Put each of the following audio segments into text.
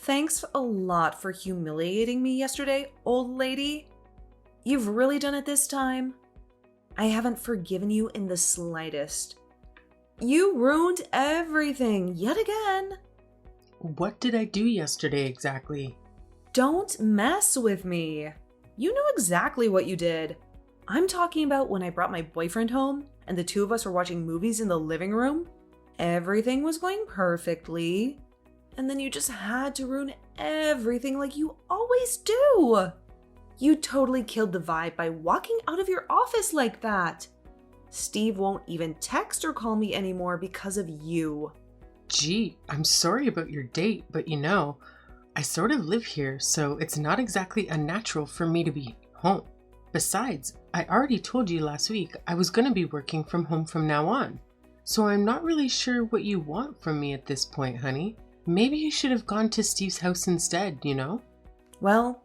Thanks a lot for humiliating me yesterday, old lady. You've really done it this time. I haven't forgiven you in the slightest. You ruined everything yet again. What did I do yesterday exactly? Don't mess with me. You know exactly what you did. I'm talking about when I brought my boyfriend home and the two of us were watching movies in the living room. Everything was going perfectly. And then you just had to ruin everything like you always do. You totally killed the vibe by walking out of your office like that. Steve won't even text or call me anymore because of you. Gee, I'm sorry about your date, but I sort of live here, so it's not exactly unnatural for me to be home. Besides, I already told you last week I was going to be working from home from now on. So I'm not really sure what you want from me at this point, honey. Maybe you should have gone to Steve's house instead, Well,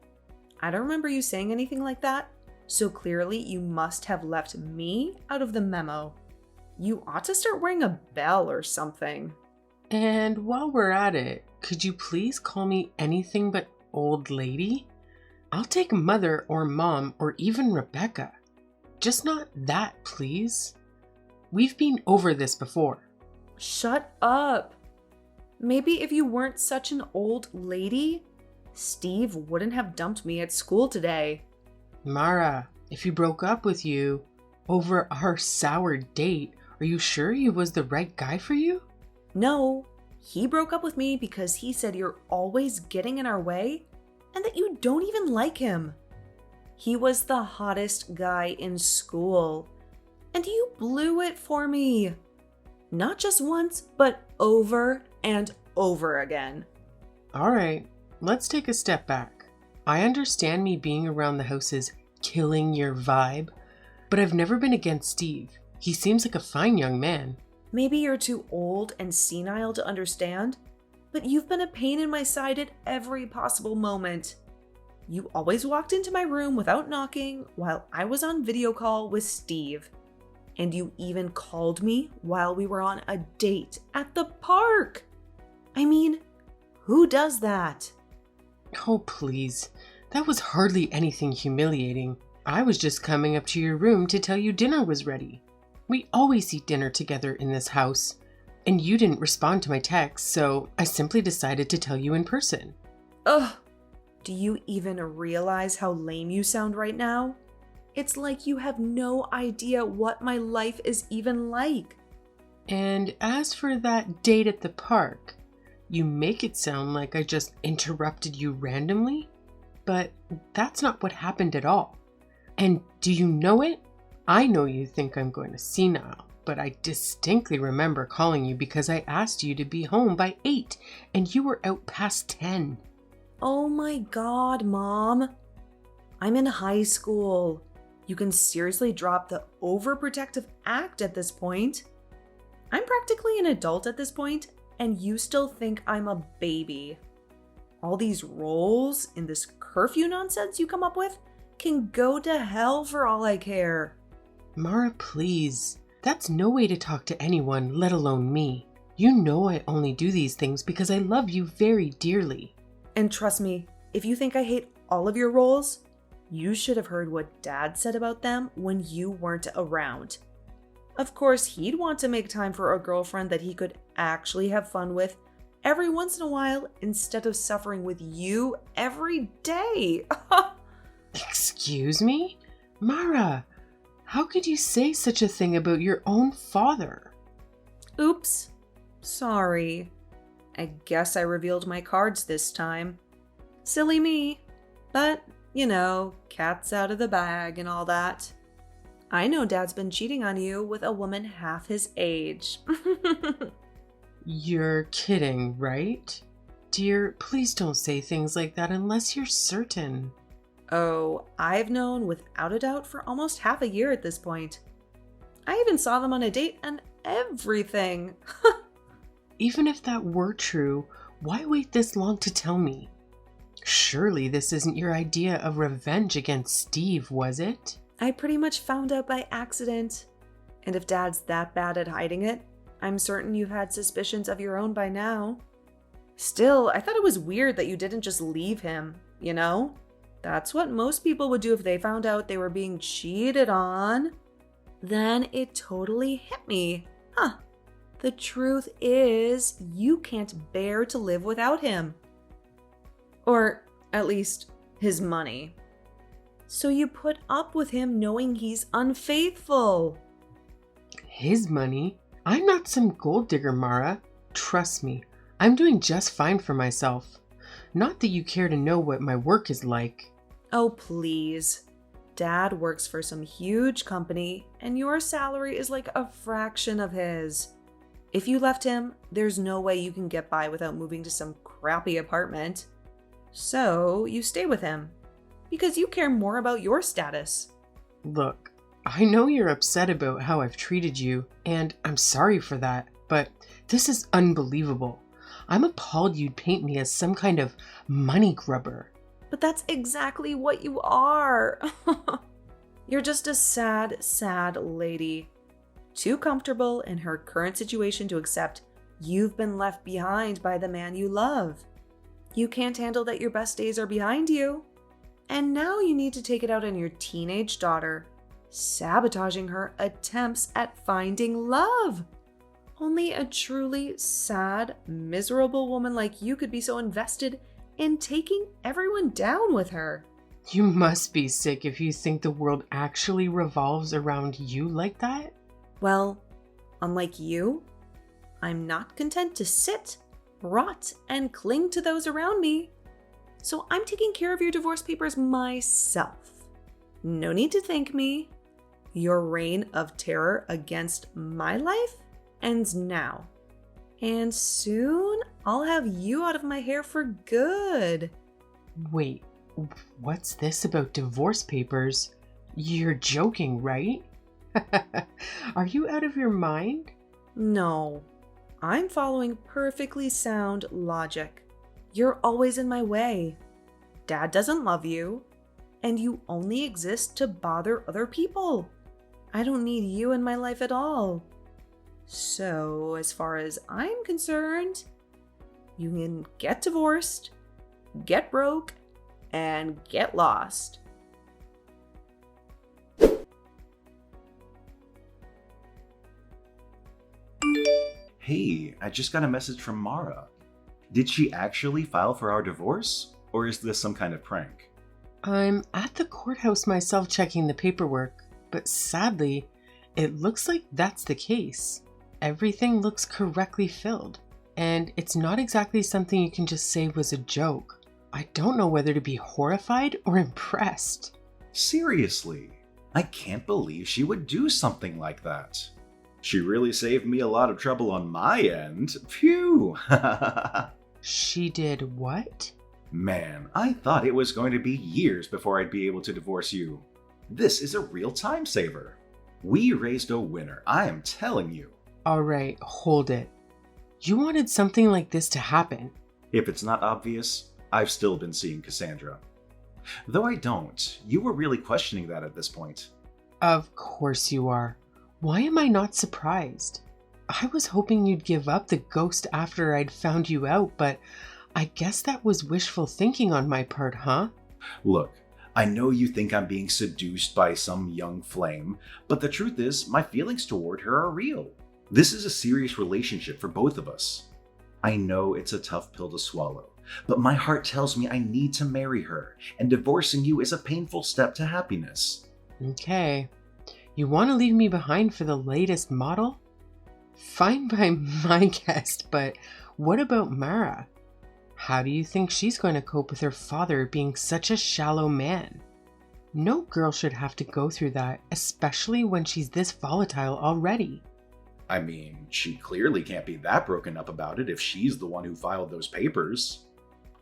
I don't remember you saying anything like that, so clearly you must have left me out of the memo. You ought to start wearing a bell or something. And while we're at it, could you please call me anything but old lady? I'll take mother or mom or even Rebecca. Just not that, please. We've been over this before. Shut up. Maybe if you weren't such an old lady, Steve wouldn't have dumped me at school today. Mara, if he broke up with you over our sour date, are you sure he was the right guy for you? No, he broke up with me because he said you're always getting in our way and that you don't even like him. He was the hottest guy in school, and you blew it for me. Not just once, but over and over again. All right, let's take a step back. I understand me being around the house is killing your vibe, but I've never been against Steve. He seems like a fine young man. Maybe you're too old and senile to understand, but you've been a pain in my side at every possible moment. You always walked into my room without knocking while I was on video call with Steve. And you even called me while we were on a date at the park. I mean, who does that? Oh, please. That was hardly anything humiliating. I was just coming up to your room to tell you dinner was ready. We always eat dinner together in this house. And you didn't respond to my text, so I simply decided to tell you in person. Ugh. Do you even realize how lame you sound right now? It's like you have no idea what my life is even like. And as for that date at the park, you make it sound like I just interrupted you randomly, but that's not what happened at all. And do you know it? I know you think I'm going to senile, but I distinctly remember calling you because I asked you to be home by 8 and you were out past 10. Oh my God, Mom. I'm in high school. You can seriously drop the overprotective act at this point. I'm practically an adult at this point, and you still think I'm a baby. All these roles in this curfew nonsense you come up with can go to hell for all I care. Mara, please. That's no way to talk to anyone, let alone me. You know I only do these things because I love you very dearly. And trust me, if you think I hate all of your roles, you should have heard what Dad said about them when you weren't around. Of course, he'd want to make time for a girlfriend that he could actually have fun with every once in a while instead of suffering with you every day. Excuse me? Mara, how could you say such a thing about your own father? Oops. Sorry. I guess I revealed my cards this time. Silly me. But, cat's out of the bag and all that. I know Dad's been cheating on you with a woman half his age. You're kidding, right? Dear, please don't say things like that unless you're certain. Oh, I've known without a doubt for almost half a year at this point. I even saw them on a date and everything. Even if that were true, why wait this long to tell me? Surely this isn't your idea of revenge against Steve, was it? I pretty much found out by accident. And if Dad's that bad at hiding it, I'm certain you've had suspicions of your own by now. Still, I thought it was weird that you didn't just leave him, you know? That's what most people would do if they found out they were being cheated on. Then it totally hit me. Huh. The truth is, you can't bear to live without him. Or at least his money. So you put up with him knowing he's unfaithful. His money? I'm not some gold digger, Mara. Trust me, I'm doing just fine for myself. Not that you care to know what my work is like. Oh, please. Dad works for some huge company, and your salary is like a fraction of his. If you left him, there's no way you can get by without moving to some crappy apartment. So you stay with him, because you care more about your status. Look, I know you're upset about how I've treated you, and I'm sorry for that, but this is unbelievable. I'm appalled you'd paint me as some kind of money grubber. But that's exactly what you are. You're just a sad, sad lady. Too comfortable in her current situation to accept you've been left behind by the man you love. You can't handle that your best days are behind you. And now you need to take it out on your teenage daughter, sabotaging her attempts at finding love. Only a truly sad, miserable woman like you could be so invested in taking everyone down with her. You must be sick if you think the world actually revolves around you like that. Well, unlike you, I'm not content to sit, rot, and cling to those around me. So I'm taking care of your divorce papers myself. No need to thank me. Your reign of terror against my life ends now. And soon I'll have you out of my hair for good. Wait, what's this about divorce papers? You're joking, right? Are you out of your mind? No, I'm following perfectly sound logic. You're always in my way. Dad doesn't love you, and you only exist to bother other people. I don't need you in my life at all. So, as far as I'm concerned, you can get divorced, get broke, and get lost. Hey, I just got a message from Mara. Did she actually file for our divorce? Or is this some kind of prank? I'm at the courthouse myself checking the paperwork, but sadly, it looks like that's the case. Everything looks correctly filled, and it's not exactly something you can just say was a joke. I don't know whether to be horrified or impressed. Seriously, I can't believe she would do something like that. She really saved me a lot of trouble on my end. Phew! She did what? Man, I thought it was going to be years before I'd be able to divorce you. This is a real time saver. We raised a winner, I am telling you. Alright, hold it. You wanted something like this to happen. If it's not obvious, I've still been seeing Cassandra. Though I don't, you were really questioning that at this point. Of course you are. Why am I not surprised? I was hoping you'd give up the ghost after I'd found you out, but I guess that was wishful thinking on my part, huh? Look, I know you think I'm being seduced by some young flame, but the truth is, my feelings toward her are real. This is a serious relationship for both of us. I know it's a tough pill to swallow, but my heart tells me I need to marry her, and divorcing you is a painful step to happiness. Okay. You want to leave me behind for the latest model? Fine by my guess, but what about Mara? How do you think she's going to cope with her father being such a shallow man? No girl should have to go through that, especially when she's this volatile already. I mean, she clearly can't be that broken up about it if she's the one who filed those papers.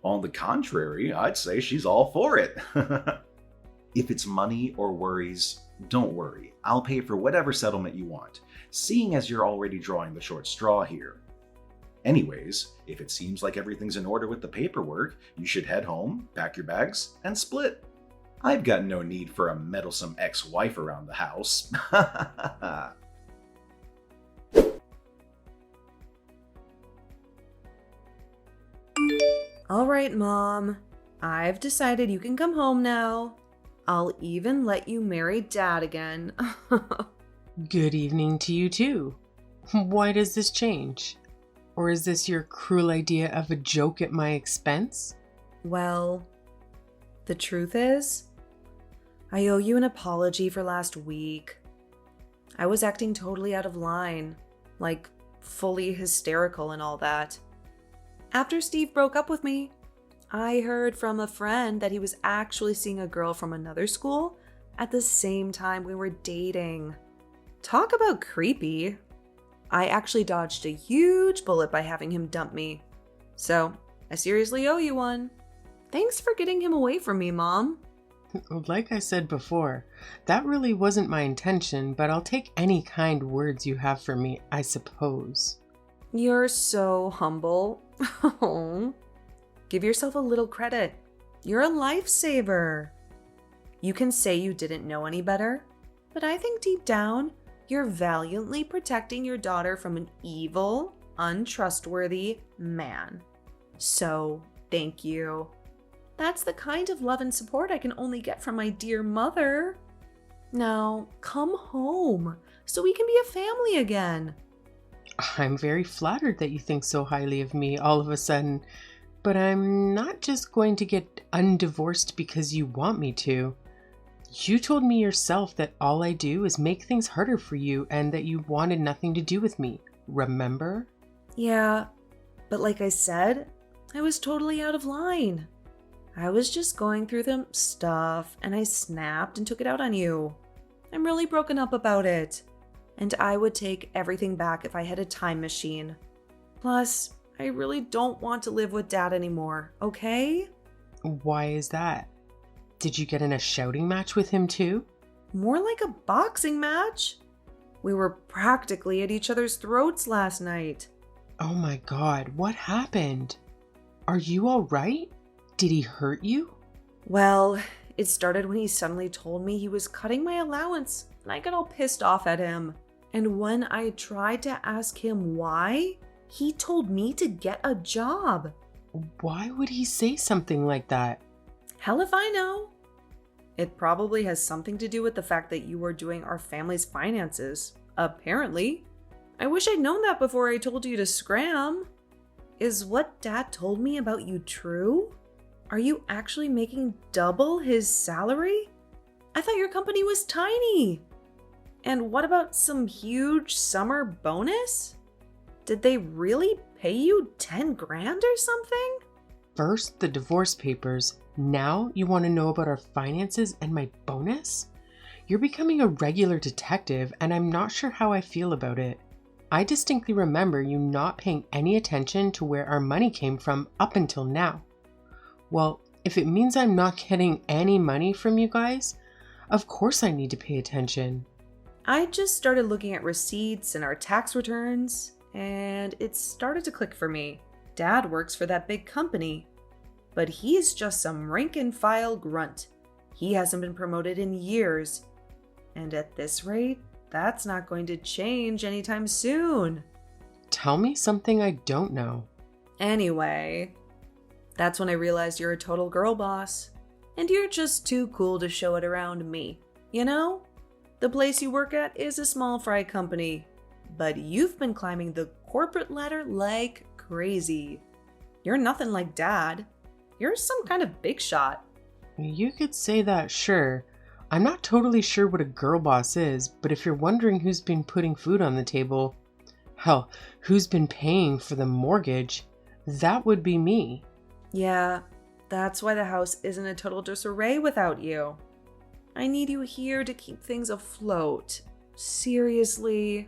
On the contrary, I'd say she's all for it. If it's money or worries, don't worry. I'll pay for whatever settlement you want, seeing as you're already drawing the short straw here. Anyways, if it seems like everything's in order with the paperwork, you should head home, pack your bags, and split. I've got no need for a meddlesome ex-wife around the house. All right, Mom. I've decided you can come home now. I'll even let you marry Dad again. Good evening to you too. Why does this change? Or is this your cruel idea of a joke at my expense? Well, the truth is, I owe you an apology for last week. I was acting totally out of line, like fully hysterical and all that. After Steve broke up with me, I heard from a friend that he was actually seeing a girl from another school at the same time we were dating. Talk about creepy. I actually dodged a huge bullet by having him dump me. So, I seriously owe you one. Thanks for getting him away from me, Mom. Like I said before, that really wasn't my intention, but I'll take any kind words you have for me, I suppose. You're so humble. Give yourself a little credit. You're a lifesaver. You can say you didn't know any better, but I think deep down, you're valiantly protecting your daughter from an evil, untrustworthy man. So, thank you. That's the kind of love and support I can only get from my dear mother. Now, come home so we can be a family again. I'm very flattered that you think so highly of me all of a sudden, but I'm not just going to get undivorced because you want me to. You told me yourself that all I do is make things harder for you and that you wanted nothing to do with me, remember? Yeah, but like I said, I was totally out of line. I was just going through some stuff and I snapped and took it out on you. I'm really broken up about it. And I would take everything back if I had a time machine. Plus, I really don't want to live with Dad anymore, okay? Why is that? Did you get in a shouting match with him too? More like a boxing match. We were practically at each other's throats last night. Oh my God, what happened? Are you all right? Did he hurt you? Well, it started when he suddenly told me he was cutting my allowance, and I got all pissed off at him. And when I tried to ask him why, he told me to get a job. Why would he say something like that? Hell if I know. It probably has something to do with the fact that you were doing our family's finances. Apparently. I wish I'd known that before I told you to scram. Is what Dad told me about you true? Are you actually making double his salary? I thought your company was tiny. And what about some huge summer bonus? Did they really pay you 10 grand or something? First, the divorce papers. Now you want to know about our finances and my bonus? You're becoming a regular detective, and I'm not sure how I feel about it. I distinctly remember you not paying any attention to where our money came from up until now. Well, if it means I'm not getting any money from you guys, of course I need to pay attention. I just started looking at receipts and our tax returns, and it started to click for me. Dad works for that big company, but he's just some rank-and-file grunt. He hasn't been promoted in years, and at this rate, that's not going to change anytime soon. Tell me something I don't know. Anyway, that's when I realized you're a total girl boss, and you're just too cool to show it around me, you know? The place you work at is a small fry company, but you've been climbing the corporate ladder like crazy. You're nothing like Dad. You're some kind of big shot. You could say that, sure. I'm not totally sure what a girl boss is, but if you're wondering who's been putting food on the table, hell, who's been paying for the mortgage, that would be me. Yeah, that's why the house isn't a total disarray without you. I need you here to keep things afloat. Seriously.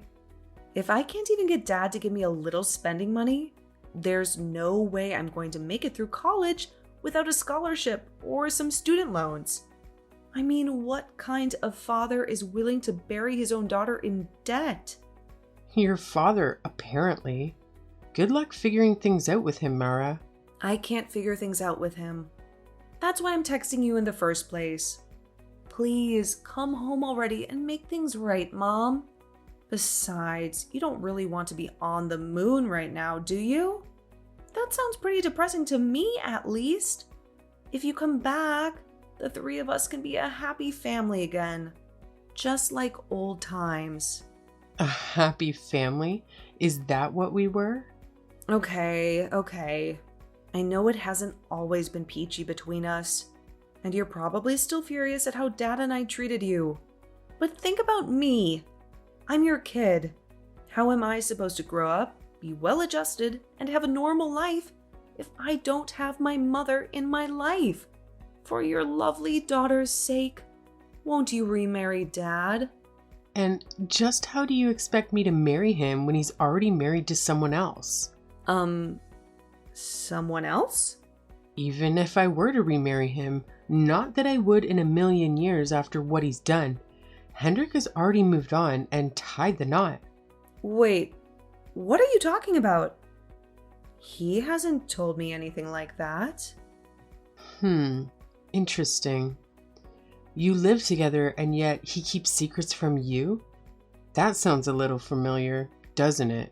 If I can't even get Dad to give me a little spending money, there's no way I'm going to make it through college without a scholarship or some student loans. I mean, what kind of father is willing to bury his own daughter in debt? Your father, apparently. Good luck figuring things out with him, Mara. I can't figure things out with him. That's why I'm texting you in the first place. Please, come home already and make things right, Mom. Besides, you don't really want to be on the moon right now, do you? That sounds pretty depressing to me, at least. If you come back, the three of us can be a happy family again. Just like old times. A happy family? Is that what we were? Okay. I know it hasn't always been peachy between us, and you're probably still furious at how Dad and I treated you. But think about me. I'm your kid. How am I supposed to grow up, be well-adjusted, and have a normal life if I don't have my mother in my life? For your lovely daughter's sake, won't you remarry Dad? And just how do you expect me to marry him when he's already married to someone else? Someone else? Even if I were to remarry him, not that I would in a million years after what he's done. Hendrik has already moved on and tied the knot. Wait, what are you talking about? He hasn't told me anything like that. Interesting. You live together and yet he keeps secrets from you? That sounds a little familiar, doesn't it?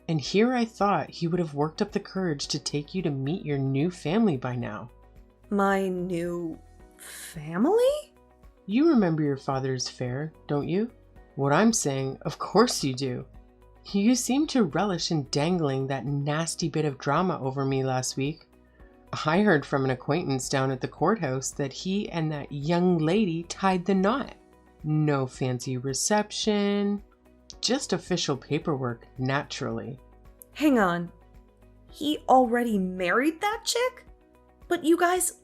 And here I thought he would have worked up the courage to take you to meet your new family by now. My new family? You remember your father's affair, don't you? What I'm saying, of course you do. You seem to relish in dangling that nasty bit of drama over me last week. I heard from an acquaintance down at the courthouse that he and that young lady tied the knot. No fancy reception, just official paperwork, naturally. Hang on. He already married that chick? But you guys,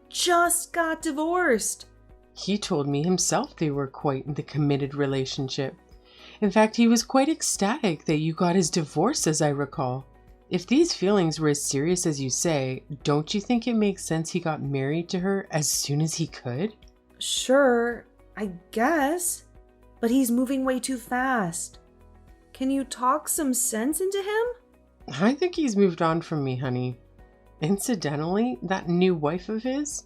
just got divorced. He told me himself they were quite the committed relationship. In fact, he was quite ecstatic that you got his divorce, as I recall. If these feelings were as serious as you say, don't you think it makes sense he got married to her as soon as he could? Sure, I guess. But he's moving way too fast. Can you talk some sense into him? I think he's moved on from me, honey. Incidentally, that new wife of his?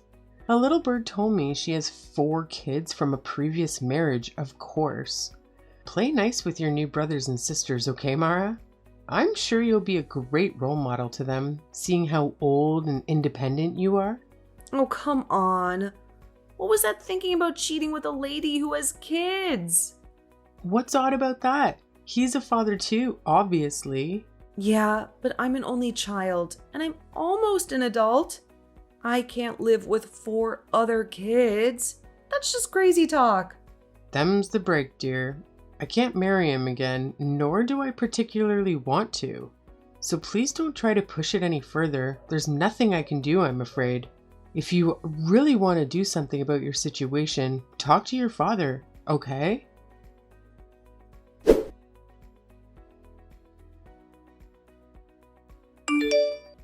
A little bird told me she has 4 kids from a previous marriage, of course. Play nice with your new brothers and sisters, okay, Mara? I'm sure you'll be a great role model to them, seeing how old and independent you are. Oh, come on. What was that thinking about cheating with a lady who has kids? What's odd about that? He's a father too, obviously. Yeah, but I'm an only child, and I'm almost an adult. I can't live with 4 other kids. That's just crazy talk. Them's the break, dear. I can't marry him again, nor do I particularly want to. So please don't try to push it any further. There's nothing I can do, I'm afraid. If you really want to do something about your situation, talk to your father, okay?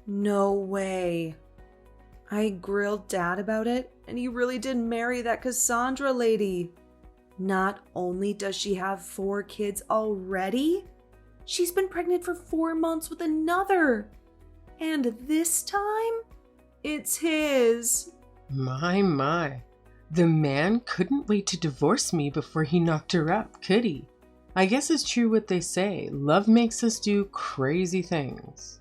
No way. I grilled Dad about it, and he really did marry that Cassandra lady. Not only does she have 4 kids already, she's been pregnant for 4 months with another. And this time, it's his. My. The man couldn't wait to divorce me before he knocked her up, could he? I guess it's true what they say. Love makes us do crazy things.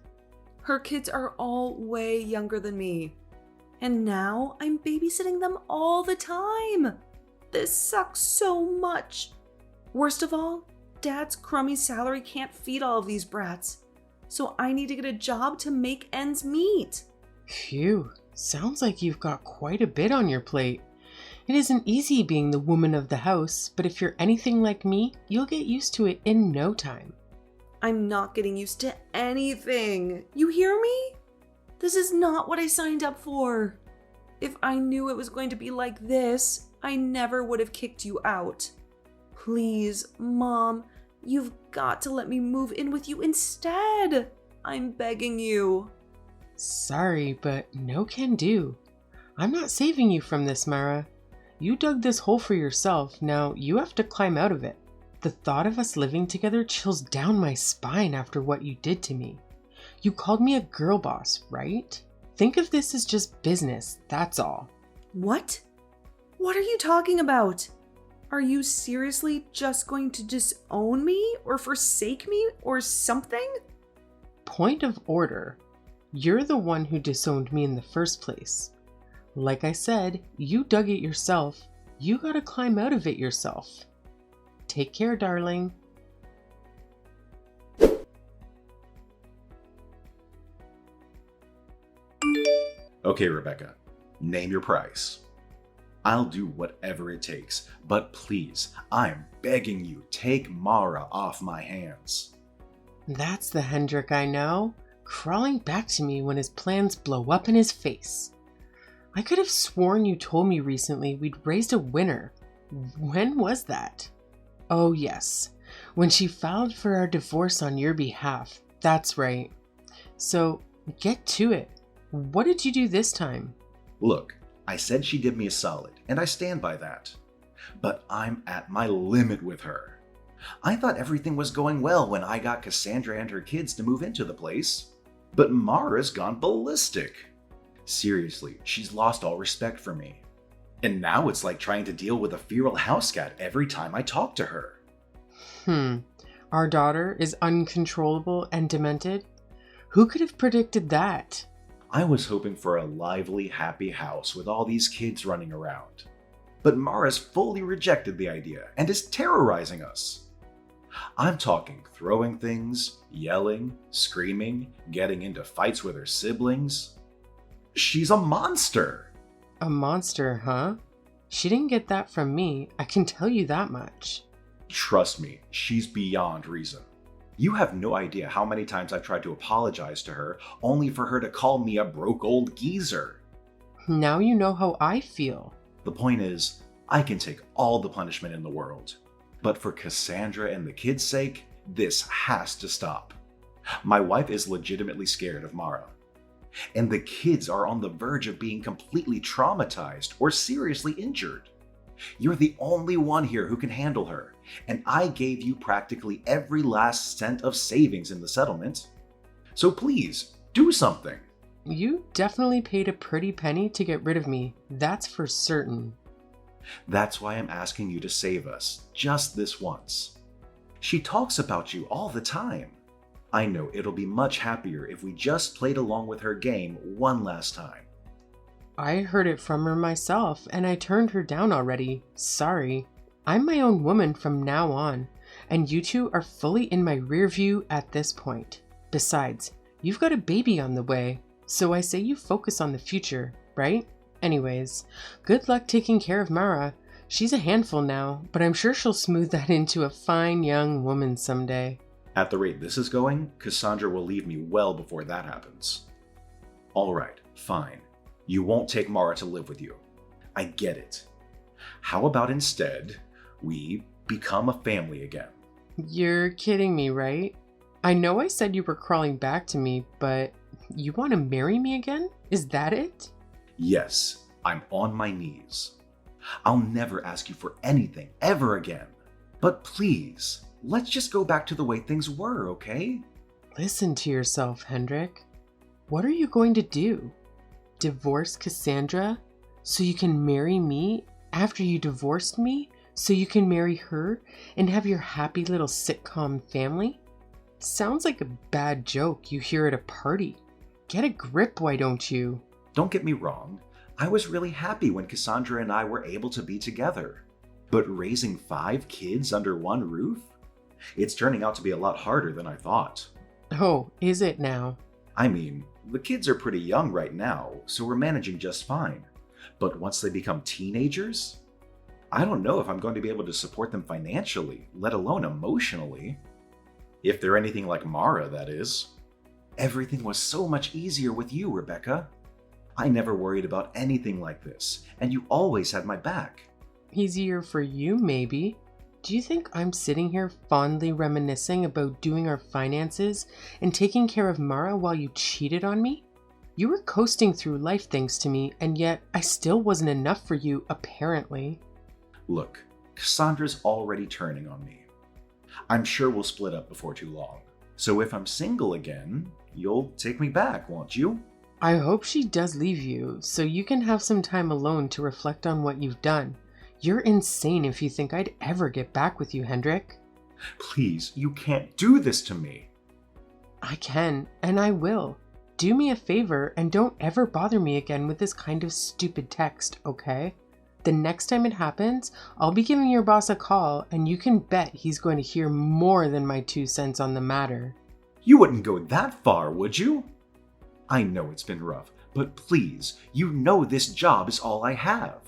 Her kids are all way younger than me. And now I'm babysitting them all the time. This sucks so much. Worst of all, Dad's crummy salary can't feed all of these brats. So I need to get a job to make ends meet. Phew, sounds like you've got quite a bit on your plate. It isn't easy being the woman of the house, but if you're anything like me, you'll get used to it in no time. I'm not getting used to anything. You hear me? This is not what I signed up for. If I knew it was going to be like this, I never would have kicked you out. Please, Mom, you've got to let me move in with you instead. I'm begging you. Sorry, but no can do. I'm not saving you from this, Mara. You dug this hole for yourself, now you have to climb out of it. The thought of us living together chills down my spine after what you did to me. You called me a girl boss, right? Think of this as just business, that's all. What? What are you talking about? Are you seriously just going to disown me or forsake me or something? Point of order. You're the one who disowned me in the first place. Like I said, you dug it yourself. You gotta climb out of it yourself. Take care, darling. Okay, Rebecca, name your price. I'll do whatever it takes, but please, I'm begging you, take Mara off my hands. That's the Hendrik I know, crawling back to me when his plans blow up in his face. I could have sworn you told me recently we'd raised a winner. When was that? Oh yes, when she filed for our divorce on your behalf. That's right. So, get to it. What did you do this time? Look, I said she did me a solid, and I stand by that. But I'm at my limit with her. I thought everything was going well when I got Cassandra and her kids to move into the place. But Mara's gone ballistic. Seriously, she's lost all respect for me. And now it's like trying to deal with a feral house cat every time I talk to her. Our daughter is uncontrollable and demented? Who could have predicted that? I was hoping for a lively, happy house with all these kids running around. But Mara's fully rejected the idea and is terrorizing us. I'm talking throwing things, yelling, screaming, getting into fights with her siblings. She's a monster. A monster, huh? She didn't get that from me, I can tell you that much. Trust me, she's beyond reason. You have no idea how many times I've tried to apologize to her, only for her to call me a broke old geezer. Now you know how I feel. The point is, I can take all the punishment in the world. But for Cassandra and the kids' sake, this has to stop. My wife is legitimately scared of Mara. And the kids are on the verge of being completely traumatized or seriously injured. You're the only one here who can handle her, and I gave you practically every last cent of savings in the settlement. So please, do something. You definitely paid a pretty penny to get rid of me, that's for certain. That's why I'm asking you to save us, just this once. She talks about you all the time. I know it'll be much happier if we just played along with her game one last time. I heard it from her myself, and I turned her down already. Sorry. I'm my own woman from now on, and you two are fully in my rear view at this point. Besides, you've got a baby on the way, so I say you focus on the future, right? Anyways, good luck taking care of Mara. She's a handful now, but I'm sure she'll smooth that into a fine young woman someday. At the rate this is going, Cassandra will leave me well before that happens. All right, fine. You won't take Mara to live with you. I get it. How about instead, we become a family again? You're kidding me, right? I know I said you were crawling back to me, but you want to marry me again? Is that it? Yes, I'm on my knees. I'll never ask you for anything ever again. But please, let's just go back to the way things were, okay? Listen to yourself, Hendrik. What are you going to do? Divorce Cassandra so you can marry me after you divorced me so you can marry her and have your happy little sitcom family? Sounds like a bad joke you hear at a party. Get a grip, why don't you? Don't get me wrong. I was really happy when Cassandra and I were able to be together. But raising 5 kids under one roof? It's turning out to be a lot harder than I thought. Oh, is it now? I mean, the kids are pretty young right now, so we're managing just fine. But once they become teenagers, I don't know if I'm going to be able to support them financially, let alone emotionally. If they're anything like Mara, that is. Everything was so much easier with you, Rebecca. I never worried about anything like this, and you always had my back. Easier for you, maybe. Do you think I'm sitting here fondly reminiscing about doing our finances and taking care of Mara while you cheated on me? You were coasting through life thanks to me, and yet I still wasn't enough for you, apparently. Look, Cassandra's already turning on me. I'm sure we'll split up before too long. So if I'm single again, you'll take me back, won't you? I hope she does leave you, so you can have some time alone to reflect on what you've done. You're insane if you think I'd ever get back with you, Hendrik. Please, you can't do this to me. I can, and I will. Do me a favor and don't ever bother me again with this kind of stupid text, okay? The next time it happens, I'll be giving your boss a call, and you can bet he's going to hear more than my 2 cents on the matter. You wouldn't go that far, would you? I know it's been rough, but please, you know this job is all I have.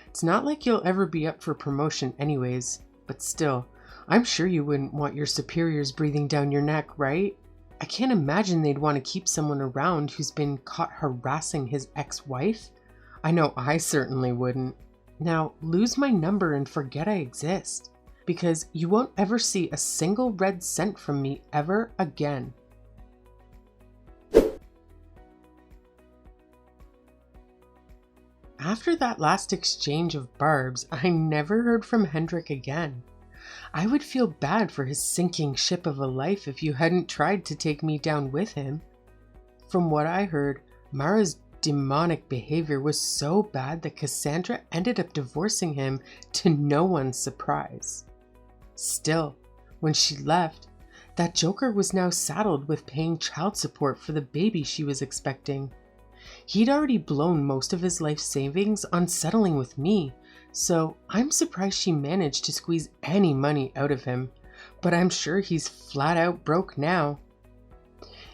It's not like you'll ever be up for promotion anyways, but still, I'm sure you wouldn't want your superiors breathing down your neck, right? I can't imagine they'd want to keep someone around who's been caught harassing his ex-wife. I know I certainly wouldn't. Now, lose my number and forget I exist, because you won't ever see a single red cent from me ever again. After that last exchange of barbs, I never heard from Hendrik again. I would feel bad for his sinking ship of a life if you hadn't tried to take me down with him. From what I heard, Mara's demonic behavior was so bad that Cassandra ended up divorcing him to no one's surprise. Still, when she left, that joker was now saddled with paying child support for the baby she was expecting. He'd already blown most of his life savings on settling with me, so I'm surprised she managed to squeeze any money out of him, but I'm sure he's flat out broke now.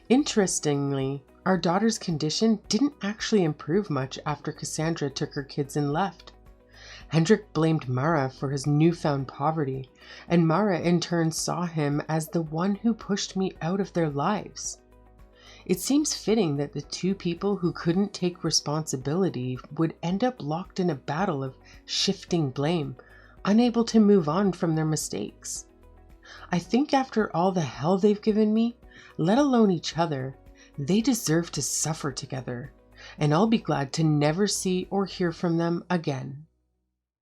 Interestingly, our daughter's condition didn't actually improve much after Cassandra took her kids and left. Hendrik blamed Mara for his newfound poverty, and Mara in turn saw him as the one who pushed me out of their lives. It seems fitting that the 2 people who couldn't take responsibility would end up locked in a battle of shifting blame, unable to move on from their mistakes. I think after all the hell they've given me, let alone each other, they deserve to suffer together, and I'll be glad to never see or hear from them again.